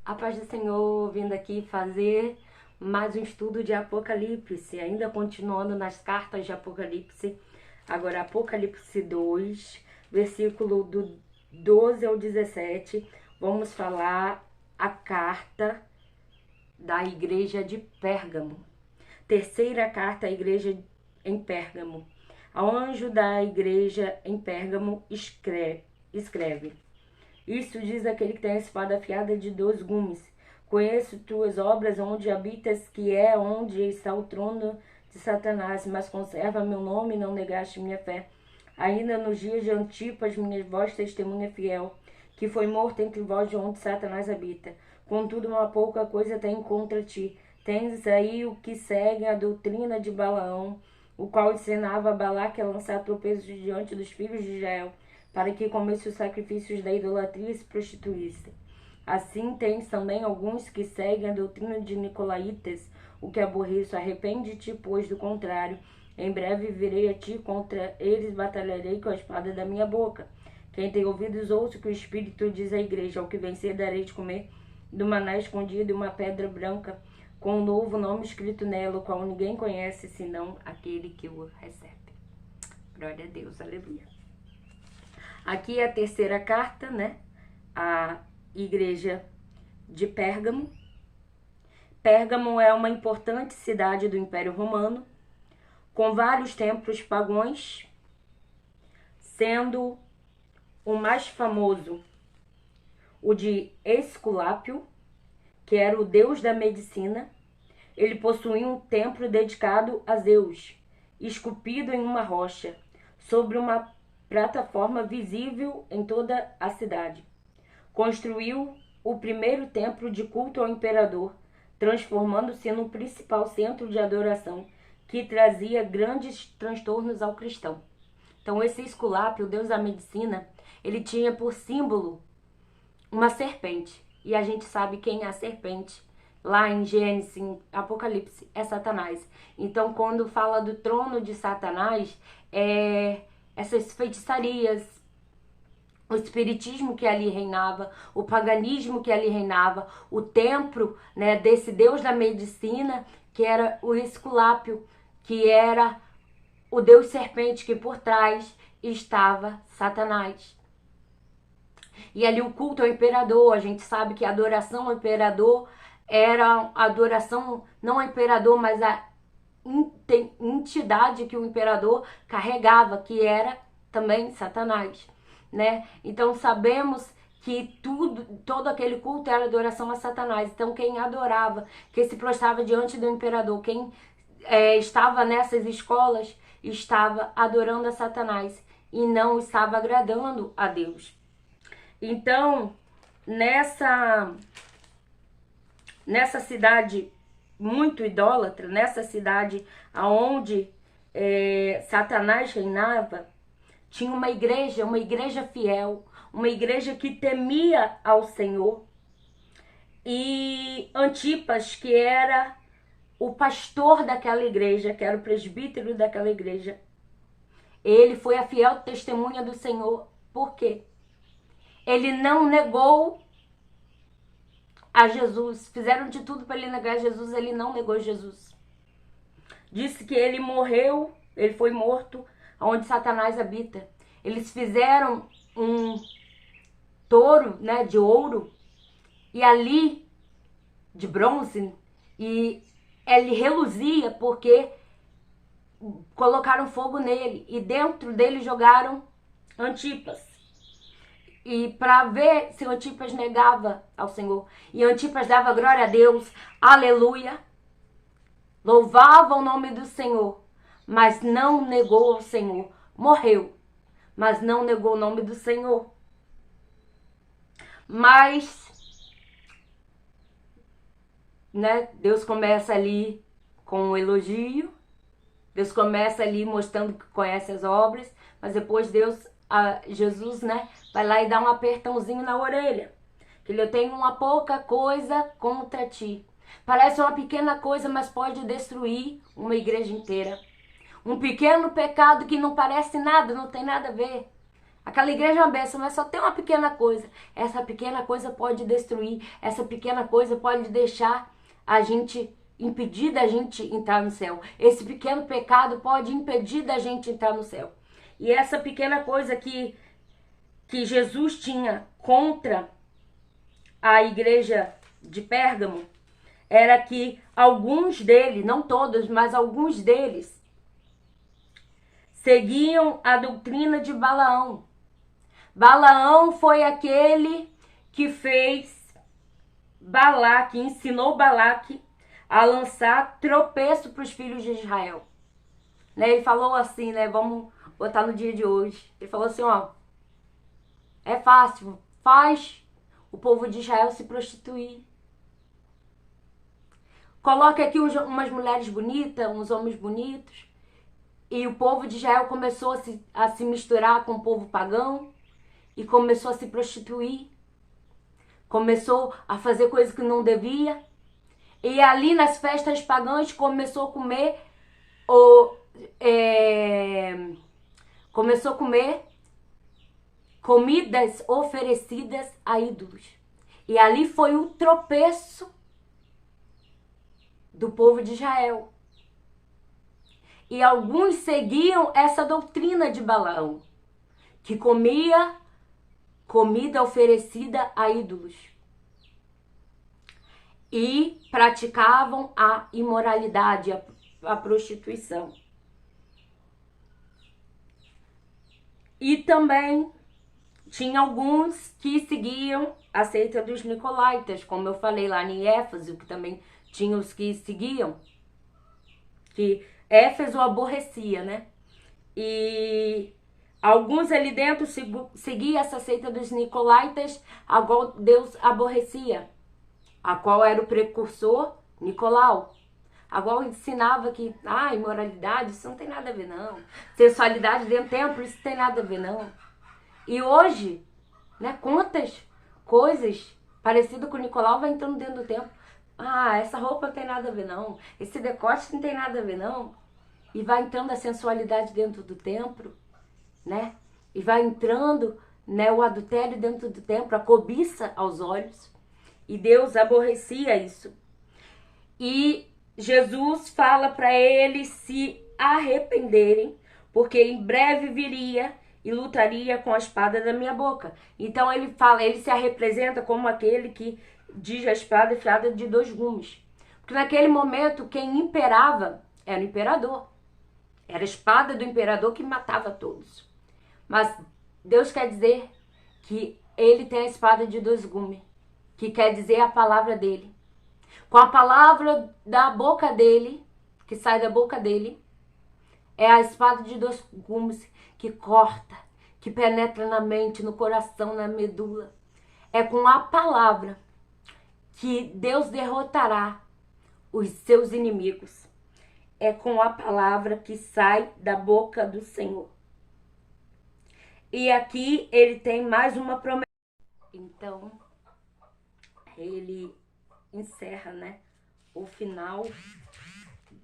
A paz do Senhor, vindo aqui fazer mais um estudo de Apocalipse, ainda continuando nas cartas de Apocalipse, agora Apocalipse 2, versículo do 12 ao 17, vamos falar a carta da igreja de Pérgamo. Terceira carta à igreja em Pérgamo. Ao anjo da igreja em Pérgamo escreve: Isso diz aquele que tem a espada afiada de 2 gumes. Conheço tuas obras, onde habitas, que é onde está o trono de Satanás, mas conserva meu nome e não negaste minha fé. Ainda nos dias de Antipas, minha voz testemunha fiel, que foi morto entre vós de onde Satanás habita. Contudo, uma pouca coisa tem contra ti. Tens aí o que segue a doutrina de Balaão, o qual ensinava a Balaque a lançar tropeços diante dos filhos de Israel, para que comesse os sacrifícios da idolatria e se prostituíssem. Assim tens também alguns que seguem a doutrina de Nicolaitas, o que aborreço. Arrepende-te, pois, do contrário. Em breve virei a ti, contra eles batalharei com a espada da minha boca. Quem tem ouvidos, ouça o que o Espírito diz à igreja. Ao que vencer, darei de comer do maná escondido e uma pedra branca, com um novo nome escrito nela, o qual ninguém conhece, senão aquele que o recebe. Glória a Deus, aleluia. Aqui é a terceira carta, né? A igreja de Pérgamo. Pérgamo é uma importante cidade do Império Romano, com vários templos pagãos, sendo o mais famoso o de Esculápio, que era o deus da medicina. Ele possuía um templo dedicado a Zeus, esculpido em uma rocha, sobre uma plataforma visível em toda a cidade. Construiu o primeiro templo de culto ao imperador, transformando-se no principal centro de adoração, que trazia grandes transtornos ao cristão. Então esse Esculápio, o deus da medicina, ele tinha por símbolo uma serpente. E a gente sabe quem é a serpente. Lá em Gênesis, em Apocalipse, é Satanás. Então quando fala do trono de Satanás, essas feitiçarias, o espiritismo que ali reinava, o paganismo que ali reinava, o templo, né, desse deus da medicina, que era o Esculápio, que era o deus serpente, que por trás estava Satanás. E ali o culto ao imperador, a gente sabe que a adoração ao imperador era a adoração não ao imperador, mas a entidade que o imperador carregava, que era também Satanás, né? Então sabemos que todo aquele culto era adoração a Satanás. Então quem adorava, quem se prostrava diante do imperador, quem estava nessas escolas, estava adorando a Satanás e não estava agradando a Deus. Então, nessa cidade muito idólatra, nessa cidade onde Satanás reinava, tinha uma igreja fiel, uma igreja que temia ao Senhor. E Antipas, que era o pastor daquela igreja, que era o presbítero daquela igreja, ele foi a fiel testemunha do Senhor. Por quê? Ele não negou a Jesus. Fizeram de tudo para ele negar Jesus, ele não negou Jesus. Disse que ele morreu, ele foi morto onde Satanás habita. Eles fizeram um touro, né, de ouro, e ali, de bronze, e ele reluzia porque colocaram fogo nele, e dentro dele jogaram Antipas. E para ver se Antipas negava ao Senhor. E Antipas dava glória a Deus, aleluia, louvava o nome do Senhor, mas não negou ao Senhor. Morreu, mas não negou o nome do Senhor. Mas, né, Deus começa ali com um elogio, Deus começa ali mostrando que conhece as obras, mas depois Jesus, né, vai lá e dá um apertãozinho na orelha. Que eu tenho uma pouca coisa contra ti. Parece uma pequena coisa, mas pode destruir uma igreja inteira. Um pequeno pecado que não parece nada, não tem nada a ver. Aquela igreja é uma bênção, mas só tem uma pequena coisa. Essa pequena coisa pode destruir. Essa pequena coisa pode deixar a gente, impedir da gente entrar no céu. Esse pequeno pecado pode impedir da gente entrar no céu. E essa pequena coisa que Jesus tinha contra a igreja de Pérgamo era que alguns deles, não todos, mas alguns deles, seguiam a doutrina de Balaão. Balaão foi aquele que fez Balaque, ensinou Balaque a lançar tropeço para os filhos de Israel. Né? Ele falou assim, né? Vamos botar no dia de hoje. Ele falou assim, ó, é fácil, faz o povo de Israel se prostituir. Coloca aqui umas mulheres bonitas, uns homens bonitos. E o povo de Israel começou a se misturar com o povo pagão. E começou a se prostituir. Começou a fazer coisas que não devia. E ali nas festas pagãs começou a comer comidas oferecidas a ídolos. E ali foi o tropeço do povo de Israel. E alguns seguiam essa doutrina de Balaão, que comia comida oferecida a ídolos. E praticavam a imoralidade, a prostituição. E também tinha alguns que seguiam a seita dos Nicolaítas, como eu falei lá em Éfeso, que também tinha os que seguiam, que Éfeso aborrecia, né? E alguns ali dentro seguiam essa seita dos Nicolaítas, a qual Deus aborrecia, a qual era o precursor Nicolau, a qual ensinava que imoralidade, isso não tem nada a ver não, sensualidade dentro do templo, isso não tem nada a ver não. E hoje, né, quantas coisas parecidas com o Nicolau vai entrando dentro do templo. Essa roupa não tem nada a ver não, esse decote não tem nada a ver não. E vai entrando a sensualidade dentro do templo, né? E vai entrando, né, o adultério dentro do templo, a cobiça aos olhos. E Deus aborrecia isso. E Jesus fala para eles se arrependerem, porque em breve viria e lutaria com a espada da minha boca. Então ele fala, ele se representa como aquele que diz a espada afiada de 2 gumes. Porque naquele momento quem imperava era o imperador. Era a espada do imperador que matava todos. Mas Deus quer dizer que ele tem a espada de 2 gumes, que quer dizer a palavra dele. Com a palavra da boca dele, que sai da boca dele, é a espada de 2 gumes que corta, que penetra na mente, no coração, na medula. É com a palavra que Deus derrotará os seus inimigos. É com a palavra que sai da boca do Senhor. E aqui ele tem mais uma promessa. Então, ele encerra, né, o final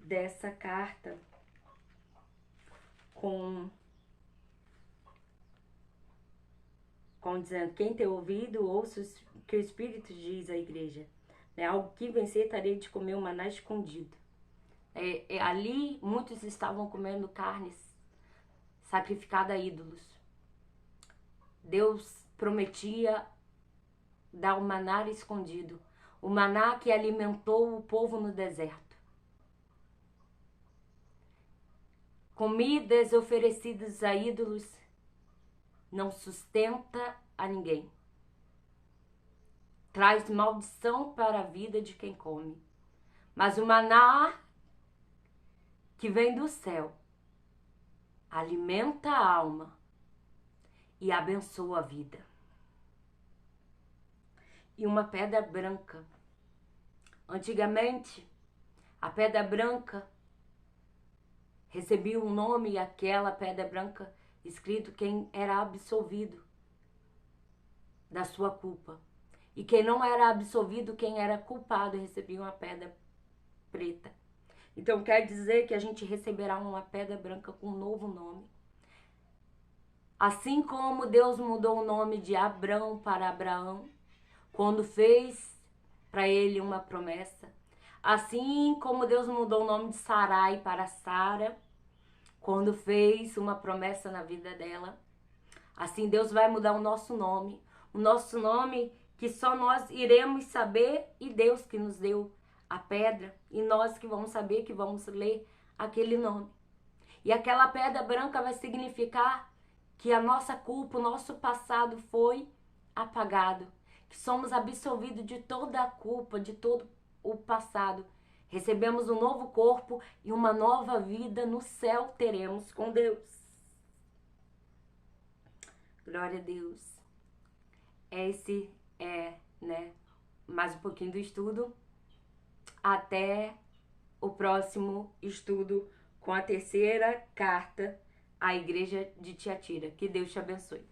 dessa carta com dizendo, quem tem ouvido, ouça o que o Espírito diz à igreja. Algo que vencer, terei de comer o maná escondido. Ali muitos estavam comendo carnes sacrificada a ídolos. Deus prometia dar o maná escondido, o maná que alimentou o povo no deserto. Comidas oferecidas a ídolos não sustenta a ninguém. Traz maldição para a vida de quem come. Mas o maná que vem do céu alimenta a alma e abençoa a vida. E uma pedra branca. Antigamente, a pedra branca recebia um nome, e aquela pedra branca escrito quem era absolvido da sua culpa. E quem não era absolvido, quem era culpado, recebia uma pedra preta. Então quer dizer que a gente receberá uma pedra branca com um novo nome. Assim como Deus mudou o nome de Abrão para Abraão, quando fez para ele uma promessa. Assim como Deus mudou o nome de Sarai para Sara, quando fez uma promessa na vida dela. Assim Deus vai mudar o nosso nome que só nós iremos saber e Deus que nos deu a pedra e nós que vamos saber, que vamos ler aquele nome. E aquela pedra branca vai significar que a nossa culpa, o nosso passado foi apagado, que somos absolvidos de toda a culpa, de todo o passado. Recebemos um novo corpo e uma nova vida no céu teremos com Deus. Glória a Deus. Esse é, mais um pouquinho do estudo. Até o próximo estudo com a terceira carta à igreja de Tiatira. Que Deus te abençoe.